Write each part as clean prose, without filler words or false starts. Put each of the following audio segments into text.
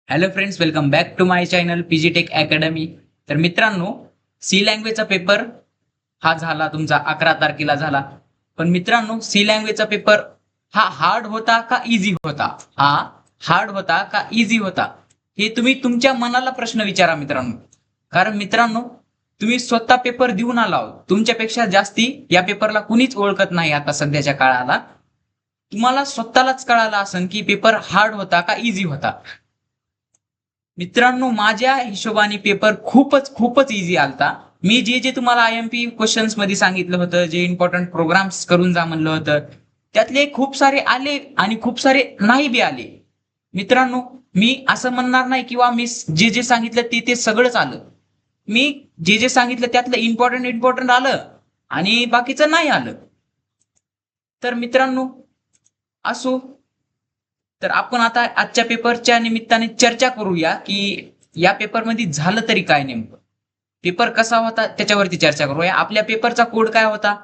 Hello friends, welcome back to my channel PG Tech Academy. तर मित्रांनो, C लँग्वेजचा paper हा झाला तुमचा 11 तारखेला झाला. पण मित्रांनो, सी लँग्वेजचा पेपर हा हार्ड होता का इझी होता? हा हार्ड होता का इझी होता? हे तुम्ही तुमच्या मनाला प्रश्न विचारा मित्रांनो. कारण मित्रांनो, तुम्ही स्वतः पेपर देऊन आला आहोत. तुमच्यापेक्षा जास्ती या पेपरला कुणीच ओळखत नाही आता सध्याच्या काळाला. तुम्हाला स्वतःलाच कळालं असेल की पेपर हार्ड होता का इझी होता. मित्रांनो, माझ्या हिशोबाने पेपर खूपच खूपच इझी आलता. मी जे जे तुम्हाला IMP क्वेश्चन्स मध्ये सांगितलं होतं, जे इम्पॉर्टंट प्रोग्राम्स करून जा म्हणलं होतं, त्यातले खूप सारे आले आणि खूप सारे नाही बी आले. मित्रांनो, मी असं म्हणणार नाही किंवा मी जे जे सांगितलं ते ते सगळंच आलं. मी जे जे सांगितलं त्यातलं इम्पॉर्टंट इम्पॉर्टंट आलं आणि बाकीचं नाही आलं. तर मित्रांनो, असो. तर आपण आता आजच्या पेपरच्या निमित्ताने चर्चा करूया की या पेपरमध्ये झालं तरी काय नेमकं, पेपर कसा होता त्याच्यावरती चर्चा करूया. आपल्या पेपरचा कोड काय होता?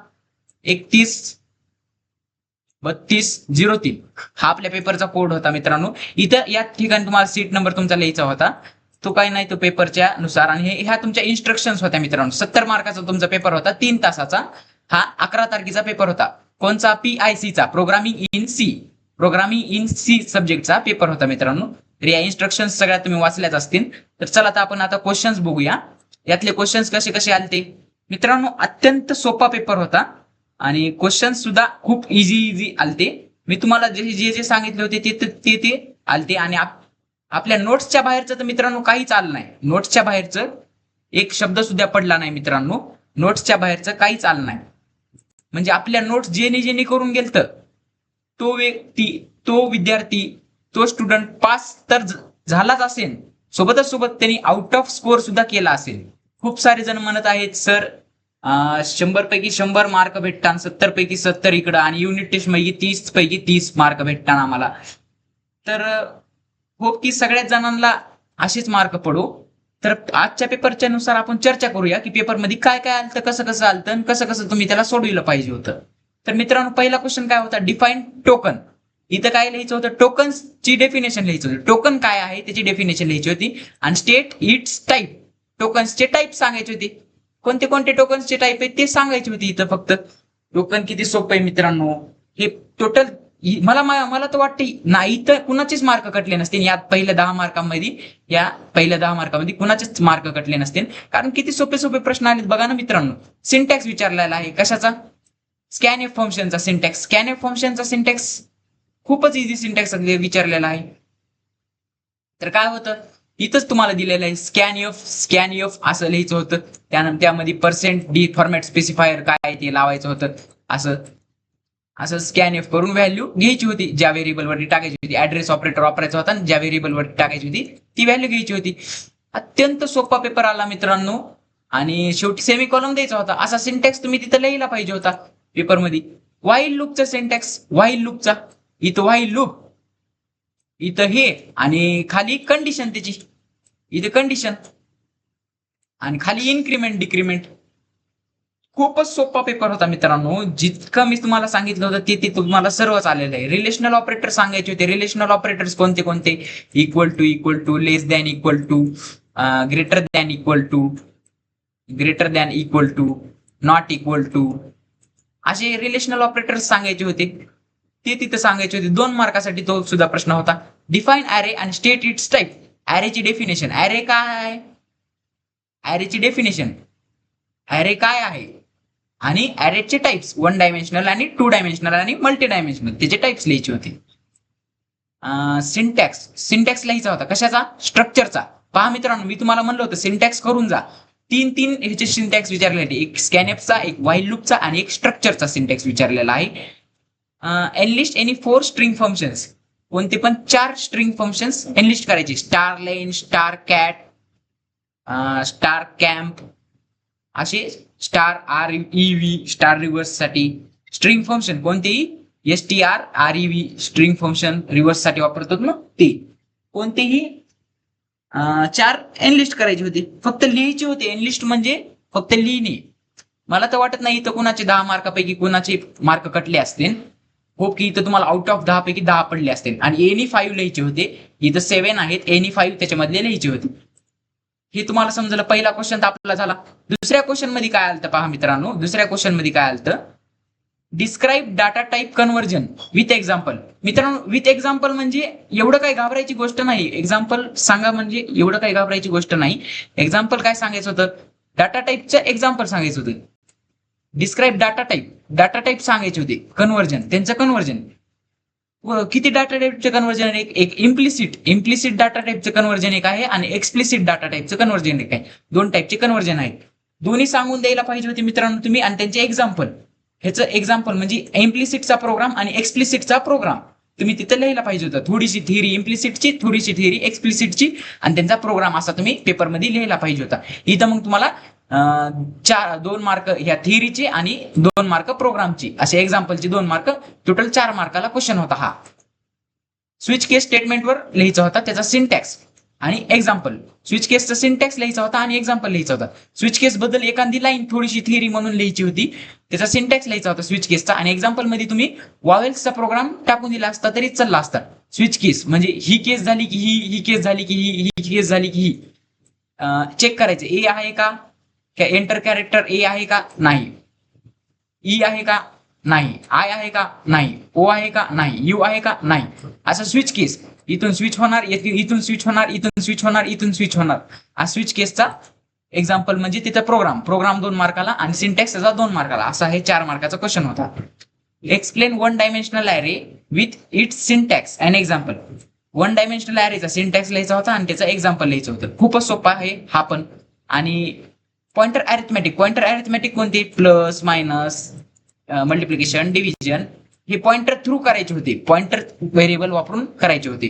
313203 हा आपल्या पेपरचा कोड होता मित्रांनो. इथं या ठिकाणी तुम्हाला सीट नंबर तुमचा लिहायचा होता. तो काही नाही, तो पेपरच्या नुसार. आणि ह्या तुमच्या इन्स्ट्रक्शन्स होत्या मित्रांनो. 70 मार्काचा तुमचा पेपर होता, 3 तासाचा. हा 11 तारखेचा पेपर होता. कोणचा? PIC चा, प्रोग्रामिंग इन सी सब्जेक्टचा पेपर होता मित्रांनो. तर या इन्स्ट्रक्शन्स सगळ्या तुम्ही वाचल्याच असतील. तर चला आता आपण क्वेश्चन्स बघूया. यातले क्वेश्चन्स कसे कसे आलते मित्रांनो. अत्यंत सोपा पेपर होता आणि क्वेश्चन्स सुद्धा खूप इझी इझी आलते. मी तुम्हाला जे जे जे सांगितले होते ते आलते. आणि आपल्या नोट्सच्या बाहेरचं तर मित्रांनो काहीच आलं नाही. नोट्सच्या बाहेरचं एक शब्द सुद्धा पडला नाही मित्रांनो. नोट्सच्या बाहेरचं काहीच आलं नाही. म्हणजे आपल्या नोट्स जेणे जेणे करून गेलत, तो व्यक्ती, तो विद्यार्थी, तो स्टुडंट पास तर झालाच असेल, सोबतच सोबत त्यांनी आउट ऑफ स्कोअर सुद्धा केला असेल. खूप सारे जण म्हणत आहेत सर 100 पैकी 100 मार्क भेटतात, 70 पैकी 70 इकडं, आणि युनिट टेस्ट मध्ये 30 पैकी 30 मार्क भेटतात आम्हाला. तर होप की सगळ्याच जणांना असेच मार्क पडो. तर आजच्या पेपरच्या नुसार आपण चर्चा करूया की पेपरमध्ये काय काय आलं, कसं कसं आलं आणि कसं कसं तुम्ही त्याला सोडविलं पाहिजे होतं. तर मित्रांनो, पहिला क्वेश्चन काय होता? Define token. इथं काय लिहायचं होतं? टोकन्सची डेफिनेशन लिहायचं होतं. टोकन काय आहे त्याची डेफिनेशन लिहायची होती. आणि स्टेट इट्स टाईप, टोकन्सचे टाईप सांगायचे होते. कोणते कोणते टोकन्सचे टाईप आहेत ते सांगायचे होते इथं फक्त. टोकन किती सोपं आहे मित्रांनो. हे टोटल मला तर वाटतं नाही तर कुणाचेच मार्क कटले नसतील यात. पहिल्या 10 मार्कामध्ये कुणाचेच मार्क कटले नसतील. कारण किती सोपे सोपे प्रश्न आलेत बघा ना मित्रांनो. सिंटॅक्स विचारलेला आहे. कशाचा? स्कॅनएफ फंक्शनचा सिंटॅक्स. स्कॅनएफ फंक्शनचा सिंटॅक्स खूपच इझी सिंटॅक्स विचारलेला आहे. तर काय होतं, इथंच तुम्हाला दिलेलं आहे स्कॅन एफ असं लिहायचं होतं. त्यानंतर त्यामध्ये %d फॉर्मॅट स्पेसिफायर काय आहे ते लावायचं होतं. असं असं स्कॅन एफ करून व्हॅल्यू घ्यायची होती. ज्या व्हेरिएबलवरती टाकायची होती, ऍड्रेस ऑपरेटर वापरायचा होता आणि ज्या व्हेरिएबलवरती टाकायची होती ती व्हॅल्यू घ्यायची होती. अत्यंत सोपा पेपर आला मित्रांनो. आणि शेवटी सेमी कॉलम द्यायचा होता. असा सिंटॅक्स तुम्ही तिथं लिहिला पाहिजे होता पेपरमध्ये. व्हाईल लूपचा सिंटॅक्स, व्हाईल लूपचा. इथं व्हाईल लूप, इथं हे, आणि खाली कंडिशन त्याची, इथे कंडिशन, आणि खाली इन्क्रीमेंट डिक्रीमेंट. खूपच सोपा पेपर होता मित्रांनो. जितकं मी तुम्हाला सांगितलं होतं ते तुम्हाला सर्वच आलेलं आहे. रिलेशनल ऑपरेटर सांगायचे होते. रिलेशनल ऑपरेटर्स कोणते कोणते? Equal to, less than equal to, greater than equal to, not equal to, असे रिलेशनल ऑपरेटर्स सांगायचे होते. ते तिथं सांगायचे होते. 2 मार्कासाठी तो सुद्धा प्रश्न होता. डिफाईन ॲरे आणि स्टेट इट्स टाईप. ॲरेची डेफिनेशन. ॲरे काय आहे? ॲरेची डेफिनेशन. ॲरे काय आहे आणि ॲरेचे टाइप्स, 1 डायमेन्शनल आणि 2 डायमेन्शनल आणि मल्टी डायमेन्शनल, त्याचे टाइप्स लिहायचे होते. सिंटॅक्स लिहायचा होता. कशाचा? स्ट्रक्चरचा. पहा मित्रांनो, मी तुम्हाला म्हणलं होतं सिंटॅक्स करून जा. 3 ह्याचे सिंटॅक्स विचारले होते. एक स्कॅनएफचा, एक व्हाईल लूपचा आणि एक स्ट्रक्चरचा सिंटॅक्स विचारलेला आहे. Enlist any 4 string functions. कोणते पण 4 स्ट्रिंग फंक्शन्स एनलिस्ट करायचे. Star len, star cat, star camp, असे स्टार REV स्टार रिव्हर्स साठी स्ट्रिंग फंक्शन कोणतेही, STRREV स्ट्रिंग फंक्शन रिव्हर्स साठी वापरतात ना ते. कोणतेही 4 एनलिस्ट करायचे होते. फक्त लिहायचे होते. एनलिस्ट म्हणजे फक्त लिहिणे. मला तर वाटत नाही इथं कुणाचे 10 मार्कापैकी कुणाचे मार्क कटले असतील. होप की इथं तुम्हाला आउट ऑफ 10 पैकी 10 पडले असतील. आणि एनी 5 लिहायचे होते, इथं 7 आहेत, एनी 5 त्याच्यामधले लिहायचे होते. हे तुम्हाला समजलं. पहिला क्वेश्चन तर आपला झाला. दुसऱ्या क्वेश्चन मध्ये काय आलं पहा मित्रांनो, दुसऱ्या क्वेश्चन मध्ये काय आलं, describe data type conversion with example. मित्रांनो विथ एक्झाम्पल म्हणजे एवढं काही घाबरायची गोष्ट नाही. एक्झाम्पल सांगा म्हणजे एवढं काही घाबरायची गोष्ट नाही. एक्झाम्पल काय सांगायचं होतं, डाटा टाईपचं एक्झाम्पल सांगायचं होतं. डिस्क्राईब डाटा टाईप सांगायचे होते. कन्व्हर्जन, त्यांचं कन्व्हर्जन. किती डाटा टाईपचे कन्व्हर्जन आहे, एक इम्प्लिसिट डाटा टाईपचं कन्व्हर्जन एक आहे आणि एक्सप्लिसिट डाटा टाईपचं कन्व्हर्जन एक आहे. दोन टाईपचे कन्व्हर्जन आहेत. दोन्ही सांगून द्यायला पाहिजे होते मित्रांनो तुम्ही, आणि त्यांचे एक्झाम्पल. ह्याचं एक्झाम्पल म्हणजे इम्प्लिसिटचा प्रोग्राम आणि एक्सप्लिसिटचा प्रोग्राम तुम्ही तिथं लिहायला पाहिजे होतं. थोडीशी थिअरी इम्प्लिसिटची, थोडीशी थिअरी एक्सप्लिसिटची, आणि त्यांचा प्रोग्राम असा तुम्ही पेपरमध्ये लिहायला पाहिजे होता. इथं मग तुम्हाला 2 मार्क ह्या थिअरीचे आणि 2 मार्क प्रोग्रामची, असे एक्झाम्पलचे 2 मार्क, टोटल 4 मार्काला क्वेश्चन होता हा. स्विच केस स्टेटमेंटवर लिहायचा होता, त्याचा सिंटॅक्स आणि एक्झाम्पल. स्विच केसचा सिंटॅक्स लिहायचा होता आणि एक्झाम्पल लिहायचा होता. स्विच केस बद्दल एखादी लाईन थोडीशी थिअरी म्हणून लिहायची होती, त्याचा सिंटॅक्स लिहायचा होता स्विच केसचा. आणि एक्झाम्पल मध्ये तुम्ही वॉवेल्सचा प्रोग्राम टाकून दिला असता तरी चालला असता. स्विच केस म्हणजे ही केस झाली की ही केस झाली की ही केस झाली की ही. चेक करायचं ए आहे का, एंटर कॅरेक्टर ए आहे का, नाही. ई आहे का, नाही. आय आहे का, नाही. ओ आहे का, नाही. यू आहे का, नाही. असं स्विच केस, इथून स्विच होणार, इथून स्विच होणार, इथून स्विच होणार, इथून स्विच होणार. हा स्विच केसचा एक्झाम्पल म्हणजे तिथं प्रोग्राम 2 मार्काला आणि सिंटॅक्स त्याचा 2 मार्काला. असा हे 4 मार्काचा क्वेश्चन होता. Explain 1 dimensional array with its syntax and example. 1 dimensional ॲरेचा सिंटॅक्स लिहायचा होता आणि त्याचा एक्झाम्पल लिहायचं होतं. खूपच सोपा आहे हा पण. आणि पॉइंटर अरिथमॅटिक कोणते, प्लस मायनस, मल्टिप्लिकेशन, डिव्हिजन, हे पॉइंटर थ्रू करायचे होते. पॉइंटर व्हेरिएबल वापरून करायचे होते.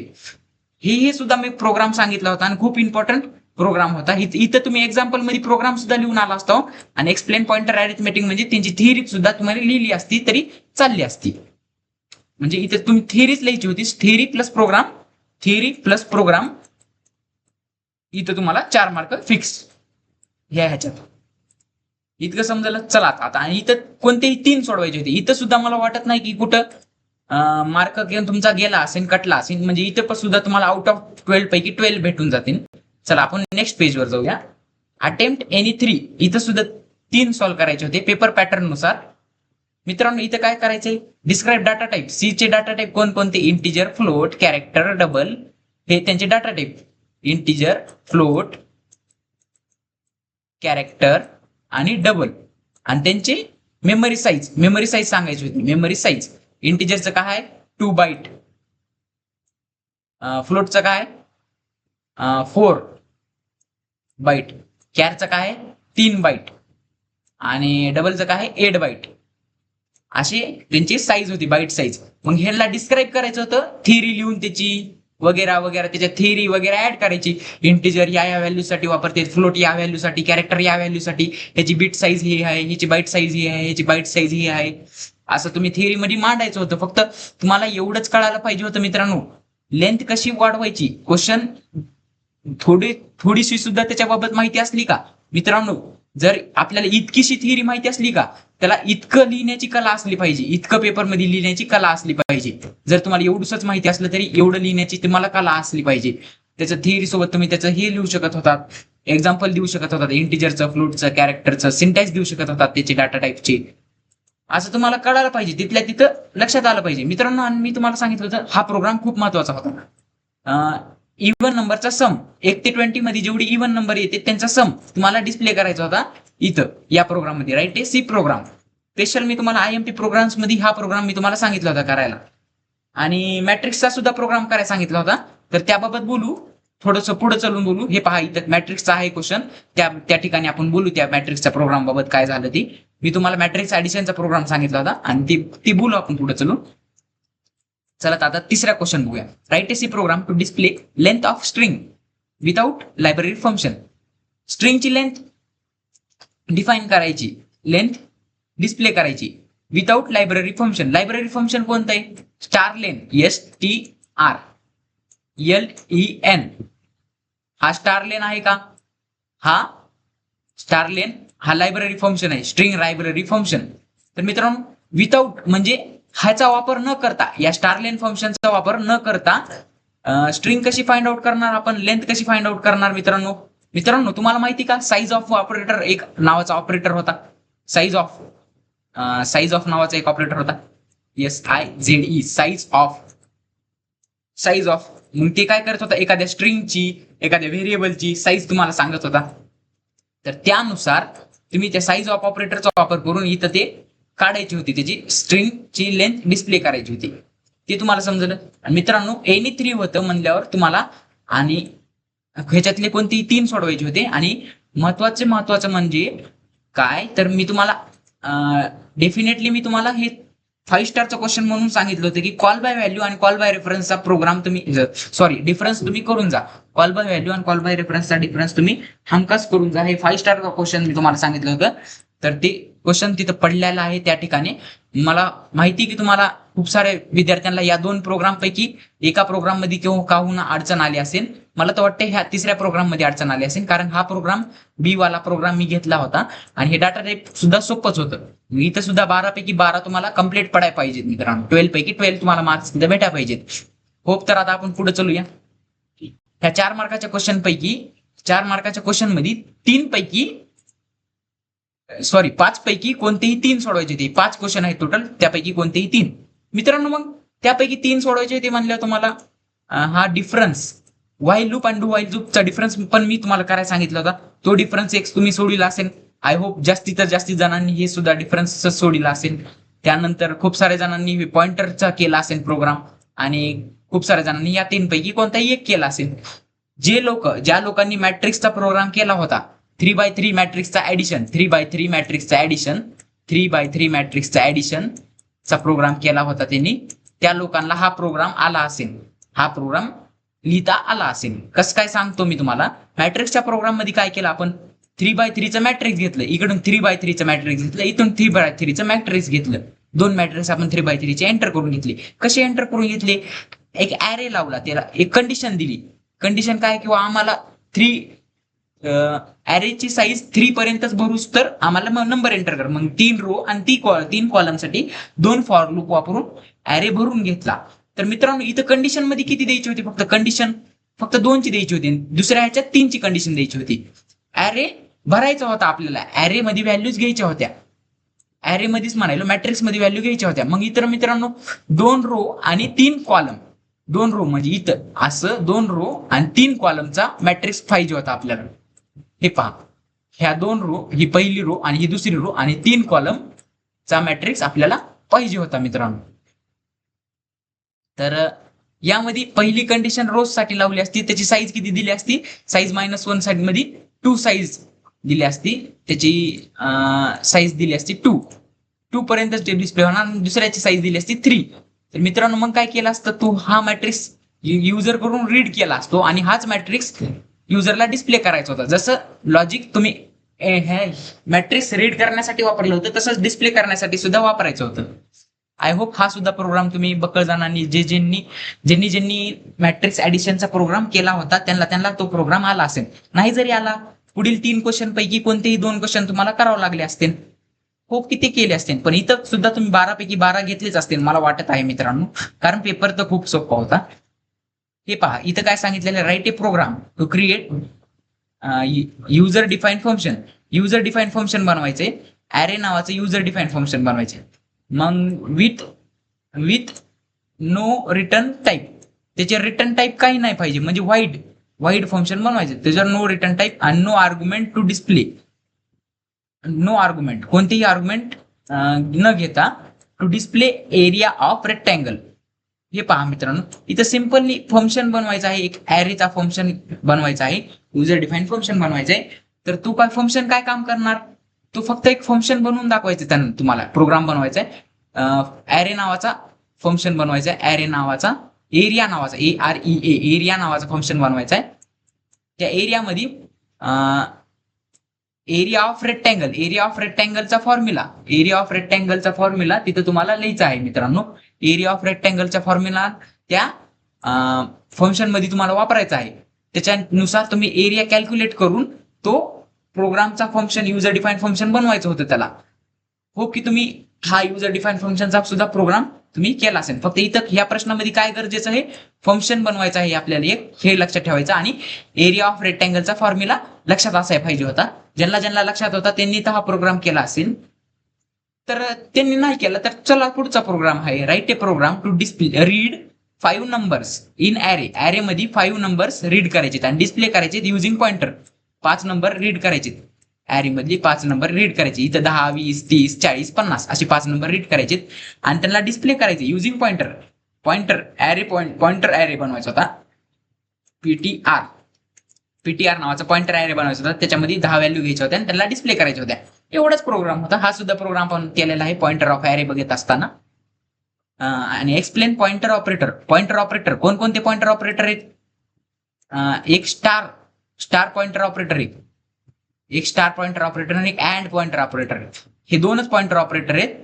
हे सुद्धा मी प्रोग्राम सांगितला होता आणि खूप इम्पॉर्टंट प्रोग्राम होता. इथं तुम्ही एक्झाम्पल मध्ये प्रोग्राम सुद्धा लिहून आला असतो आणि एक्सप्लेन पॉइंटर अरिथमॅटिक म्हणजे त्यांची थिअरी सुद्धा तुम्हाला लिहिली असती तरी चालली असती. म्हणजे इथे तुम्ही थिअरीच लिहायची होती. थिअरी प्लस प्रोग्राम, इथं तुम्हाला 4 मार्क फिक्स ह्याच्यात. इतकं समजलं. चला आता, आणि इथं कोणतेही 3 सोडवायचे होते. इथं सुद्धा मला वाटत नाही की कुठं मार्क तुमचा गेला असेल, कटला असेल. म्हणजे इथं पण सुद्धा तुम्हाला आउट ऑफ 12 पैकी 12 भेटून जातील. चला आपण नेक्स्ट पेजवर जाऊया. अटेम्प्ट एनी 3, इथं सुद्धा 3 सॉल्व्ह करायचे होते पेपर पॅटर्न नुसार. मित्रांनो इथं काय करायचंय, डिस्क्राईब डाटा टाईप. सी चे डाटा टाईप कोणकोणते, इंटिजर, फ्लोट, कॅरेक्टर, डबल, हे त्यांचे data type. Integer, float, character आणि डबल, आणि त्यांची मेमरी साईज सांगायची होती. मेमरी साईज इंटिजरचं काय आहे, 2 बाईट. फ्लोटचं काय आहे, 4 बाईट. कॅरचं काय आहे, 3 बाईट. आणि डबलचं काय आहे, 8 बाईट. अशी त्यांची साईज होती, बाईट साईज. मग ह्याला डिस्क्राईब करायचं होतं, थिअरी लिहून त्याची वगैरे वगैरे, त्याच्या थिअरी वगैरे ऍड करायची. इंटिजर या व्हॅल्यू साठी वापरते, फ्लोट या व्हॅल्यू साठी, कॅरेक्टर या व्हॅल्यू साठी, ह्याची बीट साईज ही आहे, ह्याची बाईट साईज ही आहे, ह्याची बाईट साईज ही आहे. असं तुम्ही थिअरी मध्ये मांडायचं होतं. फक्त तुम्हाला एवढंच कळायला पाहिजे होतं मित्रांनो, लेंथ कशी वाढवायची. क्वेश्चन थोडीशी सुद्धा त्याच्याबाबत माहिती असली का मित्रांनो, जर आपल्याला इतकीशी थिअरी माहिती असली का, त्याला इतकं लिहिण्याची कला असली पाहिजे, इतकं पेपरमध्ये लिहिण्याची कला असली पाहिजे. जर तुम्हाला एवढंच माहिती असलं तरी एवढं लिहिण्याची तुम्हाला कला असली पाहिजे. त्याचं थिअरी सोबत तुम्ही त्याचं हे लिहू शकत होतात, एक्झाम्पल देऊ शकत होतात, इंटिजरचं, फ्लोटचं, कॅरेक्टरचं, सिंटॅक्स देऊ शकत होतात त्याचे डाटा टाईपचे. असं तुम्हाला कळायला पाहिजे, तिथल्या तिथं लक्षात आलं पाहिजे मित्रांनो. आणि मी तुम्हाला सांगितलं होतं हा प्रोग्राम खूप महत्वाचा होता. इव्हन नंबरचा सम, 1 ते 20 मध्ये जेवढी इव्हन नंबर येते त्यांचा सम तुम्हाला डिस्प्ले करायचा होता इथं या प्रोग्राम मध्ये. राईट, हे सी प्रोग्राम स्पेशल मी तुम्हाला IMP प्रोग्राम्स मध्ये हा प्रोग्राम मी तुम्हाला सांगितला होता करायला. आणि मॅट्रिक्सचा सुद्धा प्रोग्राम करायला सांगितला होता. तर त्याबाबत बोलू, थोडंसं पुढे चलून बोलू. हे पहा इथं मॅट्रिक्सचा आहे क्वेश्चन, त्या ठिकाणी आपण बोलू त्या मॅट्रिक्सच्या प्रोग्राम बाबत काय झालं ती. मी तुम्हाला मॅट्रिक्स ऍडिशनचा प्रोग्राम सांगितला होता आणि ती बोलू आपण पुढे चलून. चला आता तिसरा क्वेश्चन बघूया. Write a C program to display length of string without library function. स्ट्रिंगची लेंथ डिफाईन करायची, लेंथ डिस्प्ले करायची without library function. Library function कोणतं आहे, स्टार लेन, STRLEN. हा स्टार लेन आहे का, हा स्टार लेन हा लायब्ररी फंक्शन आहे, स्ट्रिंग लायब्ररी फंक्शन. तर मित्रांनो विदाउट म्हणजे ह्याचा वापर न करता, या स्टारलेन फंक्शनचा वापर न करता स्ट्रिंग कशी फाइंड आउट करणार आपण, लेंथ कशी फाइंड आउट करणार मित्रांनो. मित्रांनो तुम्हाला माहिती का, साईज ऑफ ऑपरेटर एक नावाचा ऑपरेटर होता. साईज ऑफ नावाचा एक ऑपरेटर होता. SIZE, size of. मग ते काय करत होता, एखाद्या स्ट्रिंगची, एखाद्या व्हेरिएबलची साईज तुम्हाला सांगत होता. तर त्यानुसार तुम्ही त्या साईज ऑफ ऑपरेटरचा वापर करून इथं ते काढायची होती, त्याची स्ट्रिंगची लेंथ डिस्प्ले करायची होती. ते तुम्हाला समजलं. आणि मित्रांनो any3 होतं म्हणल्यावर तुम्हाला, आणि ह्याच्यातले कोणतेही 3 सोडवायचे होते. आणि महत्वाचं म्हणजे काय, तर मी तुम्हाला डेफिनेटली मी तुम्हाला हे 5 स्टारचं क्वेश्चन म्हणून सांगितलं होतं की कॉल बाय व्हॅल्यू आणि कॉल बाय रेफरन्सचा प्रोग्राम तुम्ही, डिफरन्स तुम्ही करून जा. कॉल बाय व्हॅल्यू आणि कॉल बाय रेफरन्सचा डिफरन्स तुम्ही हमखास करून जा. हे 5 स्टार क्वेश्चन मी तुम्हाला सांगितलं होतं. तर ते क्वेश्चन तिथं पडलेलं आहे त्या ठिकाणी. मला माहिती की तुम्हाला खूप सारे विद्यार्थ्यांना या 2 प्रोग्राम पैकी एका प्रोग्राम मध्ये किंवा काहून अडचण आली असेल. मला तर वाटतं ह्या 3ऱ्या प्रोग्राम मध्ये अडचण आली असेल, कारण हा प्रोग्राम बी वाला प्रोग्राम मी घेतला होता आणि हे डाटा टाईप सुद्धा सोपंच होतं. इथं सुद्धा 12 पैकी 12 तुम्हाला कंप्लीट पडायला पाहिजेत मित्रांनो. 12 पैकी 12 तुम्हाला मार्क्स भेटायला पाहिजेत. होप. तर आता आपण पुढे चलूया. ह्या 4 मार्काच्या क्वेश्चन पैकी, 4 मार्काच्या क्वेश्चन मध्ये 5 पैकी कोणतेही 3 सोडवायचे होते. 5 क्वेश्चन आहेत टोटल, त्यापैकी कोणतेही 3. मित्रांनो मग त्यापैकी 3 सोडवायचे होते म्हणल्यावर तुम्हाला हा डिफरन्स, व्हाईल लूप आणि डू व्हाईल लूपचा डिफरन्स पण मी तुम्हाला करायला सांगितलं होता. तो डिफरन्स एक तुम्ही सोडविला असेल. आय होप जास्तीत जास्त जणांनी हे सुद्धा डिफरन्स सोडला असेल. त्यानंतर खूप साऱ्या जणांनी पॉइंटरचा केला असेल प्रोग्राम, आणि खूप साऱ्या जणांनी या 3 पैकी कोणताही एक केला असेल. ज्या लोकांनी मॅट्रिक्सचा प्रोग्राम केला होता, 3x3 मॅट्रिक्सचा ऍडिशन, 3x3 मॅट्रिक्सचा ऍडिशन, 3x3 मॅट्रिक्सचा ऍडिशन चा प्रोग्राम केला होता त्यांनी, त्या लोकांना हा प्रोग्राम आला असेल. हा प्रोग्राम लिहिता आला असेल. कसं काय सांगतो मी तुम्हाला. मॅट्रिक्सच्या प्रोग्राम मध्ये काय केलं आपण, 3x3 मॅट्रिक्स घेतलं, इकडून 3x3 मॅट्रिक्स घेतलं, इथून 3x3 मॅट्रिक्स घेतलं. 2 मॅट्रिक्स आपण 3x3 एंटर करून घेतले. कसे एंटर करून घेतले, एक ऍरे लावला, त्याला एक कंडिशन दिली. कंडिशन काय, किंवा आम्हाला 3 ऍरेची साईज 3 पर्यंतच भरूच तर आम्हाला नंबर एंटर कर. मग 3 रो आणि 3 कॉलम साठी 2 फॉर लूप वापरून ऍरे भरून घेतला. तर मित्रांनो इथं कंडिशन मध्ये किती द्यायची होती, फक्त 2 ची द्यायची होती. दुसऱ्या ह्याच्यात 3 ची कंडिशन द्यायची होती. ऍरे भरायचा होता आपल्याला, ऍरे मध्ये व्हॅल्यूज घ्यायच्या होत्या. ऍरे मध्येच म्हणायलो, मॅट्रिक्स मध्ये व्हॅल्यू घ्यायच्या होत्या. मग इतर मित्रांनो 2 रो आणि 3 कॉलम, 2 रो म्हणजे इथं असं 2 रो आणि 3 कॉलमचा मॅट्रिक्स पाहिजे होता आपल्याला. हे पहा, ह्या 2 रो, ही पहिली रो आणि ही दुसरी रो आणि 3 कॉलम चा मॅट्रिक्स आपल्याला पाहिजे होता मित्रांनो. तर यामध्ये पहिली कंडिशन रोज साठी लावली असती, त्याची साईज किती दिली असती, साईज -1 साठी मध्ये 2 साईज दिली असती, त्याची साईज दिली असती 2 पर्यंत डिस्प्ले होणार. दुसऱ्याची साईज दिली असती 3. तर मित्रांनो मग काय केलं असतं, तू हा मॅट्रिक्स युजर करून रीड केला असतो आणि हाच मॅट्रिक्स युजरला डिस्प्ले करायचा होता. जसं लॉजिक तुम्ही मॅट्रिक्स रीड करण्यासाठी वापरलं होतं, तसंच डिस्प्ले करण्यासाठी सुद्धा वापरायचं होतं. आय होप हा सुद्धा प्रोग्राम तुम्ही बक्कळ जणांनी, ज्यांनी मॅट्रिक्स ऍडिशनचा प्रोग्राम केला होता त्यांना तो प्रोग्राम आला असेल. नाही जरी आला, पुढील 3 क्वेश्चन पैकी कोणतेही 2 क्वेश्चन तुम्हाला करावे लागले असतील. होप किती केले असतील, पण इथं सुद्धा तुम्ही 12 पैकी 12 घेतलेच असतील मला वाटत आहे मित्रांनो, कारण पेपर तर खूप सोपा होता. हे पहा, इथं काय सांगितलेलं, write a program to create user define function. User define function बनवायचे, ऍरे नावाचं युजर डिफाईन फंक्शन बनवायचे. मग विथ नो रिटर्न टाईप, त्याचे रिटर्न टाईप काही नाही पाहिजे, म्हणजे वाईड फंक्शन बनवायचे. त्याच्यावर नो रिटर्न टाईप आणि no argument to display. No argument, कोणतेही आर्ग्युमेंट न घेता to display area of rectangle. हे पहा मित्रांनो, इथं सिंपली फंक्शन बनवायचं आहे, एक ऍरेचा फंक्शन बनवायचा आहे, युजर डिफाईन फंक्शन बनवायचं आहे. तर तू फंक्शन काय काम करणार, तो फक्त एक फंक्शन बनवून दाखवायचं. त्यांना तुम्हाला प्रोग्राम बनवायचा आहे, ऍरे नावाचा फंक्शन बनवायचा आहे, ऍरे नावाचा, एरिया नावाचा, AREA एरिया नावाचा फंक्शन बनवायचा आहे. त्या एरियामध्ये एरिया ऑफ रेक्टँगलचा फॉर्म्युला तिथं तुम्हाला लिहायचा आहे मित्रांनो. एरिया ऑफ रेक्टँगलचा फॉर्म्युला त्या फंक्शन मध्ये तुम्हाला वापरायचा आहे. त्याच्यानुसार तुम्ही एरिया कॅल्क्युलेट करून तो प्रोग्रामचा फंक्शन, युजर डिफाईन फंक्शन बनवायचं होतं त्याला. होप की तुम्ही हा युजर डिफाईन फंक्शनचा सुद्धा प्रोग्राम तुम्ही केला असेल. फक्त इथं या प्रश्नामध्ये काय गरजेचं आहे, फंक्शन बनवायचं आहे आपल्याला एक, हे लक्षात ठेवायचं. आणि एरिया ऑफ रेक्टँगलचा फॉर्म्युला लक्षात असायला पाहिजे होता. ज्यांना लक्षात होता त्यांनी तर हा प्रोग्राम केला असेल, तर त्यांनी नाही केला तर चला पुढचा प्रोग्राम आहे. Write a program to display read 5 numbers in array मध्ये 5 नंबर्स रीड करायचे आणि डिस्प्ले करायचे युझिंग पॉइंटर. 5 नंबर रीड करायचे, ॲरे मधली 5 नंबर रीड करायचे. इथं 10, 20, 30, 40, 50 असे 5 नंबर रीड करायचे आणि त्यांना डिस्प्ले करायचे युझिंग पॉइंटर. पॉइंटर ॲरे बनवायचा होता, पीटीआर नावाचा पॉइंटर ॲरे बनवायचा होता. त्याच्यामध्ये 10 व्हॅल्यू घ्यायच्या होत्या आणि त्याला डिस्प्ले करायच्या होत्या. एवढाच प्रोग्राम होता. हा सुद्धा प्रोग्राम आपण केलेला आहे पॉइंटर ऑफ ॲरे बघत असताना. आणि एक्सप्लेन पॉइंटर ऑपरेटर कोणकोणते पॉइंटर ऑपरेटर आहेत, एक स्टार पॉइंटर ऑपरेटर आहे, एक स्टार पॉइंटर ऑपरेटर आणि एक अँड पॉइंटर ऑपरेटर आहेत. हे दोनच पॉइंटर ऑपरेटर आहेत,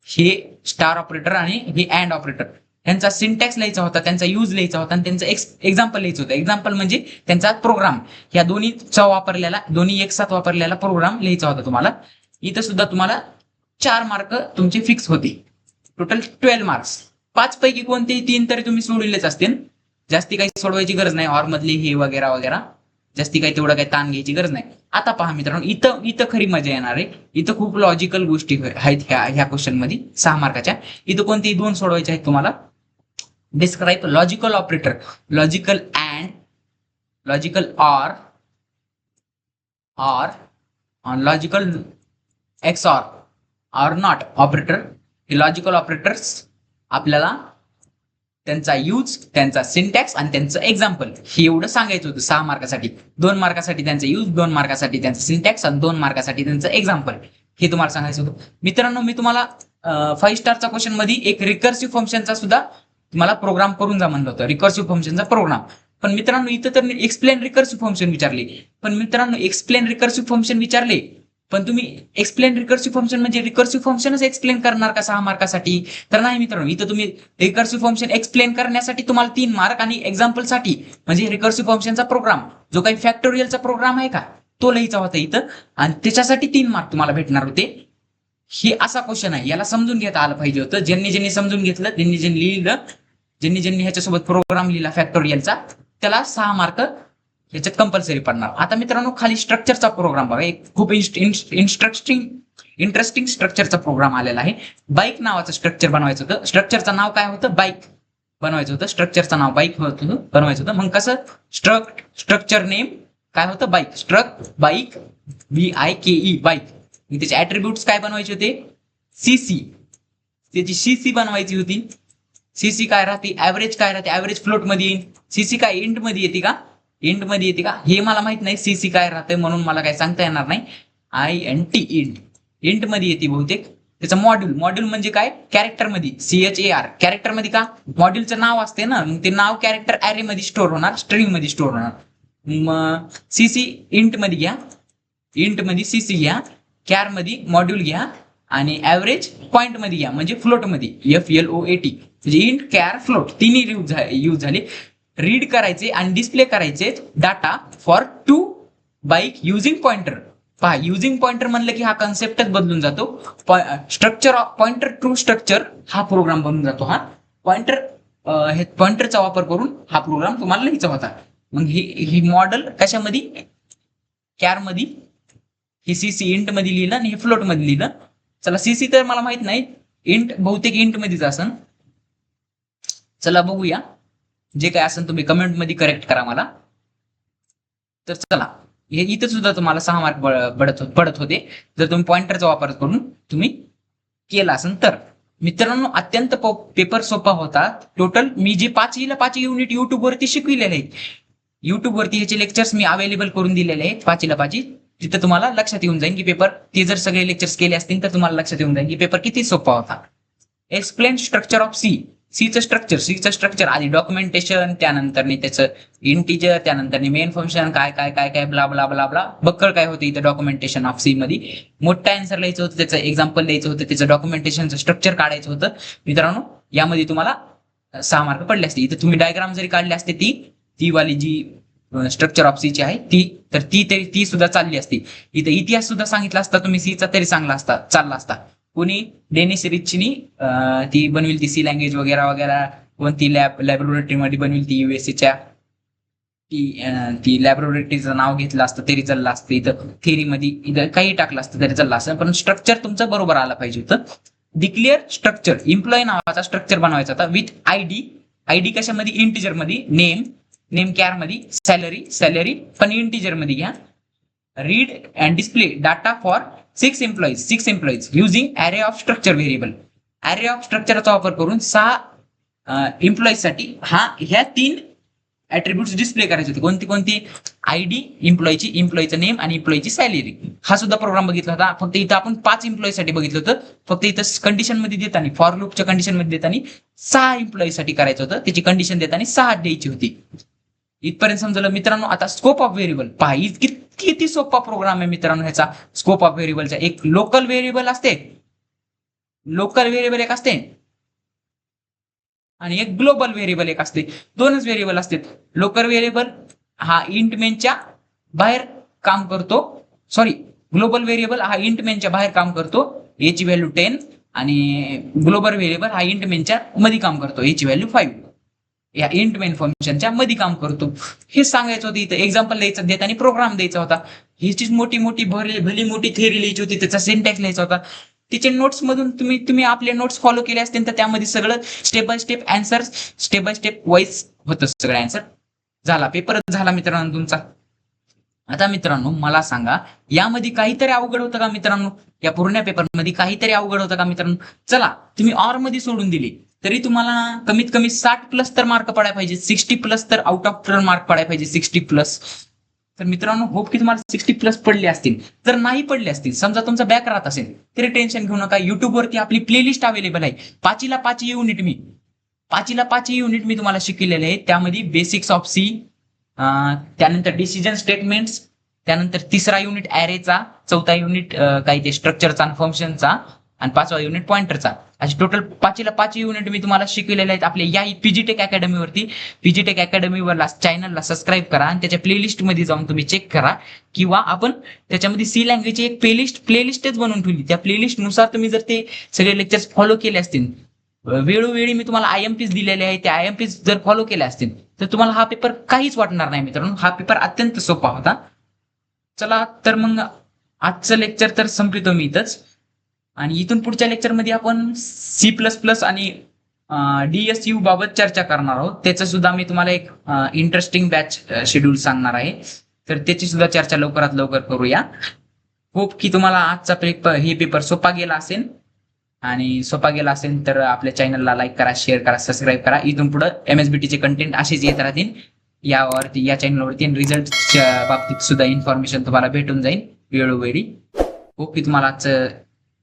हे स्टार ऑपरेटर आणि हे अँड ऑपरेटर. त्यांचा सिंटॅक्स लिहायचा होता, त्यांचा यूज लिहायचा होता आणि त्यांचं एक्झाम्पल लिहायचं होतं. एक्झाम्पल म्हणजे त्यांचा प्रोग्राम, या दोन्ही एक साथ वापरलेला प्रोग्राम लिहायचा होता तुम्हाला. इथं सुद्धा तुम्हाला 4 मार्क तुमचे फिक्स होते. Total 12 marks. 5 पैकी कोणतेही 3 तरी तुम्ही सोडविलेच असतील. जास्ती काही सोडवायची गरज नाही, ऑर मधली हे वगैरे जास्ती काही तेवढं काही ताण घ्यायची गरज नाही. आता पहा मित्रांनो, इथं खरी मजा येणार आहे. इथं खूप लॉजिकल गोष्टी आहेत ह्या क्वेश्चन मध्ये 6 मार्काच्या. इथं कोणतेही 2 सोडवायचे आहेत तुम्हाला. Describe logical operator, logical and, logical or, logical XOR or not operator. हे लॉजिकल ऑपरेटर्स आपल्याला त्यांचा यूज, त्यांचा सिंटॅक्स आणि त्यांचं एक्झाम्पल हे एवढं सांगायचं होतं 6 मार्कासाठी. 2 मार्कासाठी त्यांचा यूज, 2 मार्कासाठी त्यांचं सिंटॅक्स आणि 2 मार्कासाठी त्यांचं एक्झाम्पल हे तुम्हाला सांगायचं होतं. मित्रांनो, मी तुम्हाला 5 स्टारच्या क्वेश्चन मध्ये एक रिकर्सिव्ह फंक्शनचा सुद्धा तुम्हाला प्रोग्राम करून जा म्हणलं होतं, रिकर्सिव्ह फंक्शनचा प्रोग्राम. पण मित्रांनो, इथं तर एक्सप्लेन रिकर्सिव्ह फंक्शन विचारले. पण मित्रांनो, एक्सप्लेन रिकर्सिव्ह फंक्शन विचारले, पण तुम्ही एक्सप्लेन रिकर्सिव्ह फंक्शन म्हणजे रिकर्सिव्ह फंक्शनच एक्सप्लेन करणार का 6 मार्कासाठी? तर नाही मित्रांनो, इथं तुम्ही रिकर्सिव्ह फंक्शन एक्सप्लेन करण्यासाठी तुम्हाला 3 मार्क आणि एक्झाम्पलसाठी म्हणजे रिकर्सिव्ह फंक्शनचा प्रोग्राम जो काही फॅक्टोरियलचा प्रोग्राम आहे का तो लिहायचा होता इथं, आणि त्याच्यासाठी 3 मार्क तुम्हाला भेटणार होते. हे असा क्वेश्चन आहे, याला समजून घेता आलं पाहिजे होतं. ज्यांनी समजून घेतलं, ज्यांनी लिहिलं, ज्यांनी ह्याच्यासोबत प्रोग्राम लिहिला फॅक्टोरियलचा, त्याला 6 मार्क याच्यात कंपल्सरी पडणार. आता मित्रांनो, खाली स्ट्रक्चरचा प्रोग्राम बघा, एक खूप इंटरेस्टिंग स्ट्रक्चरचा प्रोग्राम आलेला आहे. बाईक नावाचं स्ट्रक्चर बनवायचं होतं. स्ट्रक्चरचं नाव काय होतं, बाईक बनवायचं होतं. स्ट्रक्चरचं नाव बाईक बनवायचं होतं. मग कसं, स्ट्रक्चर नेम काय होतं, बाईक BIKE बाईक. त्याचे ऍट्रिब्यूट्स काय बनवायचे होते, CC, त्याची CC बनवायची होती. CC काय राहते, ऍव्हरेज काय राहते, ऍव्हरेज फ्लोट मध्ये येईल. CC काय इंट मध्ये येते का, इंट मध्ये येते का हे मला माहित नाही. CC काय राहते म्हणून मला काय सांगता येणार नाही. INT इंट मध्ये येते बहुतेक. त्याचं मॉड्यूल म्हणजे काय, कॅरेक्टर मध्ये, CHAR कॅरेक्टर मध्ये. का, मॉड्यूलचं नाव असते ना, मग ते नाव कॅरेक्टर ॲरे मध्ये स्टोअर होणार, स्ट्रिंग मध्ये स्टोअर होणार. मग CC इंट मध्ये घ्या, इंट मध्ये CC घ्या, कॅर मध्ये मॉड्यूल घ्या आणि ऍव्हरेज पॉइंट मध्ये घ्या म्हणजे फ्लोट मध्ये FLOAT. म्हणजे इंट, कॅर, फ्लोट तिन्ही यूज झाले. रीड करायचे आणि डिस्प्ले करायचे data for 2 bike using pointer. पहा, युझिंग पॉइंटर म्हणलं की हा कन्सेप्टच बदलून जातो. पॉइंटर टू स्ट्रक्चर हा प्रोग्राम बनून जातो. हा पॉइंटरचा वापर करून हा प्रोग्राम तुम्हाला लिहायचा होता. मग ही मॉडेल कशामध्ये, कॅर मध्ये, हे CC इंट मध्ये लिहिलं आणि हे फ्लोट मध्ये लिहिलं. चला, CC तर मला माहित नाही, इंट बहुतेक इंट मध्येच असन. चला बघूया, जे काय असेल तुम्ही कमेंट मध्ये करेक्ट करा मला. तर चला, हे इथं सुद्धा तुम्हाला 6 मार्क पडत होते जर तुम्ही पॉइंटरचा वापर करून तुम्ही केला असेल तर. मित्रांनो, अत्यंत पेपर सोपा होता. टोटल मी जे 5 युनिट युट्यूब वरती शिकविलेले आहेत, युट्यूब वरती ह्याचे लेक्चर्स मी अवेलेबल करून दिलेले आहेत 5 तिथं तुम्हाला लक्षात येऊन जाईल की पेपर, ते जर सगळे लेक्चर्स केले असतील तर तुम्हाला लक्षात येऊन जाईल की पेपर किती सोपा होता. एक्सप्लेन स्ट्रक्चर ऑफ सीचं स्ट्रक्चर आधी डॉक्युमेंटेशन, त्यानंतर त्याचं इंटिजर, त्यानंतर मेन फंक्शन काय काय काय काय ब्ला ब्ला ब्ला ब्ला बक्कळ काय होतं इथं डॉक्युमेंटेशन ऑफ सी मध्ये. मोठा आन्सर लिहायचं होतं, त्याचं एक्झाम्पल द्यायचं होतं, त्याचं डॉक्युमेंटेशनचं स्ट्रक्चर काढायचं होतं. मित्रांनो, यामध्ये तुम्हाला 6 मार्क पडले असते. इथं तुम्ही डायग्राम जरी काढली असते, ती वाली जी स्ट्रक्चर ऑफ सीची आहे ती सुद्धा चालली असती. इथं इतिहास सुद्धा सांगितला असता तुम्ही सीचा तरी चांगला चालला असता. कोणी डेनिस रिचनी ती बनविल ती सी लँग्वेज वगैरे वगैरे, कोणती लॅबोरेटरीमध्ये बनविल ती युएसएच्या, ती लॅबोरेटरीचं नाव घेतलं असतं तरी चाललं असतं, इथं थेरीमध्ये इथं काही टाकलं असतं तरी चाललं असतं, पण स्ट्रक्चर तुमचं बरोबर आलं पाहिजे होतं. डिक्लेअर स्ट्रक्चर, एम्प्लॉई नावाचा स्ट्रक्चर बनवायचा होता विथ आयडी. आयडी कशामध्ये? इंटिजर मध्ये. नेम कॅर मध्ये. सॅलरी पण इंटिजर मध्ये घ्या. Read and display data for 6 employees using array of structure variable. Array of स्ट्रक्चरचा वापर करून 6 एम्प्लॉईज साठी ह्या 3 ऍट्रिब्यूट्स डिस्प्ले करायचे होते. कोणती? आयडी, एम्प्लॉईचं नेम आणि एम्प्लॉईची सॅलरी. हा सुद्धा प्रोग्राम बघितला होता. फक्त इथं आपण 5 एम्प्लॉई साठी बघितलं होतं. फक्त इथं कंडिशन मध्ये देताना, फॉर लूपच्या कंडिशन मध्ये देताना 6 एम्प्लॉई साठी करायचं होतं. त्याची कंडिशन देताना 6 द्यायची होती. इथपर्यंत समजलं मित्रांनो. आता स्कोप ऑफ व्हेरिएबल पहा, किती सोपा प्रोग्राम आहे मित्रांनो ह्याचा. स्कोप ऑफ व्हेरिएबलचा एक लोकल व्हेरिएबल असते, एक असते आणि एक ग्लोबल व्हेरिएबल एक असते. 2च व्हेरिएबल असतात. लोकल व्हेरिएबल हा इंट मेनच्या बाहेर काम करतो. ग्लोबल व्हेरिएबल हा इंट मेनच्या बाहेर काम करतो, याची व्हॅल्यू 10, आणि ग्लोबल व्हेरिएबल हा इंट मेनच्या मध्ये काम करतो, याची व्हॅल्यू 5. या इंट मेन फंक्शनच्या मध्ये काम करतो. हे सांगायचं होतं. इथं एक्झाम्पल द्यायचं देताना प्रोग्राम द्यायचा होता. ह्याचीच मोठी भली मोठी थेअरी लिहायची होती, त्याचा सिंटॅक्स लिहायचा होता. तिच्या नोट्स मधून तुम्ही आपले नोट्स फॉलो केले असतील तर त्यामध्ये सगळं step by step answer, step by step wise होतं सगळं आन्सर. झाला पेपरच झाला मित्रांनो तुमचा. आता मित्रांनो मला सांगा, यामध्ये काहीतरी अवघड होतं का मित्रांनो? या पूर्ण पेपरमध्ये काहीतरी अवघड होतं का मित्रांनो? चला, तुम्ही ऑर मध्ये सोडून दिले तरी तुम्हाला कमीत कमी 60+ तर मार्क पडायला पाहिजे. 60+ तर आउट ऑफ 10 मार्क पडायला पाहिजे. 60+. तर मित्रांनो होप की तुम्हाला 60+ पडले असतील. जर नाही पडले असतील, समजा तुमचा बॅक राहत असेल, तरी टेन्शन घेऊ नका. युट्यूब वरती आपली प्लेलिस्ट अवेलेबल आहे. 5ला 5 युनिट मी तुम्हाला शिकलेले आहे. त्यामध्ये बेसिक्स ऑफ सी, त्यानंतर डिसिजन स्टेटमेंट्स, त्यानंतर 3रा युनिट ॲरेचा, 4था युनिट काही ते स्ट्रक्चरचा आणि फंक्शनचा, आणि 5वा युनिट पॉइंटरचा. असे टोटल 5ला 5 युनिट मी तुम्हाला शिकलेले आहेत आपल्या या पीजीटेक अकॅडमीवरती. पीजीटेक अकॅडमीवरला चॅनलला सबस्क्राईब करा आणि त्याच्या प्लेलिस्ट मध्ये जाऊन तुम्ही चेक करा, किंवा आपण त्याच्यामध्ये सी लँग्वेजची एक प्लेलिस्टच बनवून ठेवली. त्या प्लेलिस्ट नुसार तुम्ही जर ते सगळे लेक्चर्स फॉलो केले असतील, वेळोवेळी मी तुम्हाला IMPs दिलेले आहे, त्या IMPs जर फॉलो केल्या असतील तर तुम्हाला हा पेपर काहीच वाटणार नाही मित्रांनो. हा पेपर अत्यंत सोपा होता. चला तर मग आजचं लेक्चर तर संपवितो मी इथंच, आणि इथून पुढच्या लेक्चरमध्ये आपण C++ आणि DSU बाबत चर्चा करणार आहोत. त्याचं सुद्धा मी तुम्हाला एक इंटरेस्टिंग बॅच शेड्यूल सांगणार आहे, तर त्याची सुद्धा चर्चा लवकरात लवकर करूया. होप की तुम्हाला आजचा पेपर सोपा गेला असेल, आणि सोपा गेला असेल तर आपल्या चॅनलला लाईक करा, शेअर करा, सबस्क्राईब करा. इथून पुढे MSBTचे कंटेंट असेच येत राहतील या चॅनलवरती, आणि रिझल्टच्या बाबतीत सुद्धा इन्फॉर्मेशन तुम्हाला भेटून जाईल वेळोवेळी. होप की तुम्हाला आजचं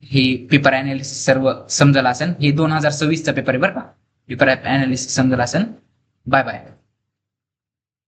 हे पेपर अनालिसिस सर्व समजलं असेल. हे 2026चा पेपर आहे बरं का. पेपर अनालिसिस समजलं असेल. Bye bye.